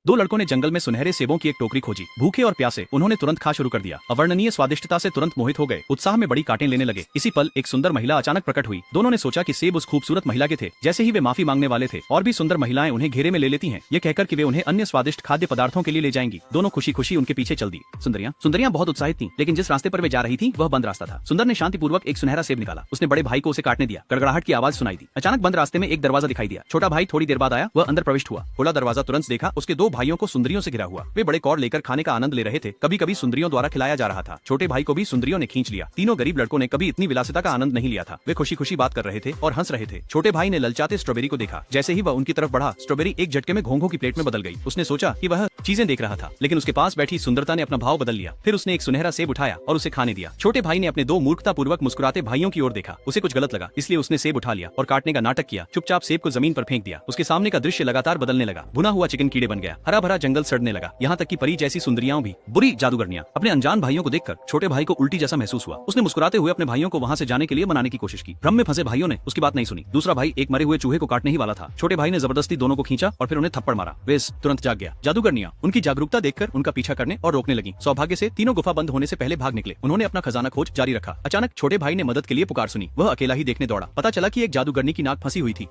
दो लड़कों ने जंगल में सुनहरे सेबों की एक टोकरी खोजी। भूखे और प्यासे उन्होंने तुरंत खा शुरू कर दिया। अवर्णनीय स्वादिष्टता से तुरंत मोहित हो गए। उत्साह में बड़ी काटें लेने लगे। इसी पल एक सुंदर महिला अचानक प्रकट हुई। दोनों ने सोचा कि सेब उस खूबसूरत महिला के थे। जैसे ही वे माफी मांगने वाले थे, और भी सुंदर महिलाएं उन्हें घेरे में ले लेती हैं, ये कहकर कि वे उन्हें अन्य स्वादिष्ट खाद्य पदार्थों के लिए ले जाएंगी। दोनों खुशी खुशी उनके पीछे चल दी। सुंदरियां बहुत उत्साहित थीं, लेकिन जिस रास्ते पर वे जा रही थीं, वह बंद रास्ता था। सुंदर ने शांतिपूर्वक एक सुनहरा सेब निकाला। उसने बड़े भाई को उसे काटने दिया। गड़गड़ाहट की आवाज सुनाई दी। अचानक बंद रास्ते में एक दरवाजा दिखाई दिया। छोटा भाई थोड़ी देर बाद आया। वह अंदर प्रविष्ट हुआ। खुला दरवाजा तुरंत देखा उसके दो भाइयों को सुंदरियों से घिरा हुआ। वे बड़े कौर लेकर खाने का आनंद ले रहे थे। कभी कभी सुंदरियों द्वारा खिलाया जा रहा था। छोटे भाई को भी सुंदरियों ने खींच लिया। तीनों गरीब लड़कों ने कभी इतनी विलासिता का आनंद नहीं लिया था। वे खुशी खुशी बात कर रहे थे और हंस रहे थे। छोटे भाई ने ललचाते स्ट्रॉबेरी को देखा। जैसे ही वह उनकी तरफ बढ़ा, स्ट्रॉबेरी एक झटके में घोंघों की प्लेट में बदल गई। उसने सोचा कि वह चीजें देख रहा था, लेकिन उसके पास बैठी सुंदरता ने अपना भाव बदल लिया। फिर उसने एक सुनहरा सेब उठाया और उसे खाने दिया। छोटे भाई ने अपने दो मूर्खतापूर्वक मुस्कुराते भाइयों की ओर देखा। उसे कुछ गलत लगा, इसलिए उसने सेब उठा लिया और काटने का नाटक किया। चुपचाप सेब को जमीन पर फेंक दिया। उसके सामने का दृश्य लगातार बदलने लगा। भुना हुआ चिकन कीड़े बन गया। हरा भरा जंगल सड़ने लगा। यहाँ तक कि परी जैसी सुंदरियां भी बुरी जादूगरनियां। अपने अनजान भाइयों को देखकर छोटे भाई को उल्टी जैसा महसूस हुआ। उसने मुस्कुराते हुए अपने भाइयों को वहाँ से जाने के लिए मनाने की कोशिश की। भ्रम में फंसे भाइयों ने उसकी बात नहीं सुनी। दूसरा भाई एक मरे हुए चूहे को काटने ही वाला था। छोटे भाई ने जबरदस्ती दोनों को खींचा और फिर उन्हें थप्पड़ मारा। वे तुरंत जाग गया। जादूगरनियां उनकी जागरूकता देखकर उनका पीछा करने और रोकने लगी। सौभाग्य से तीनों गुफा बंद होने से पहले भाग निकले। उन्होंने अपना खजाना खोज जारी रखा। अचानक छोटे भाई ने मदद के लिए पुकार सुनी। वह अकेला ही देखने दौड़ा। पता चला कि एक जादूगरनी की नाक फंसी हुई थी।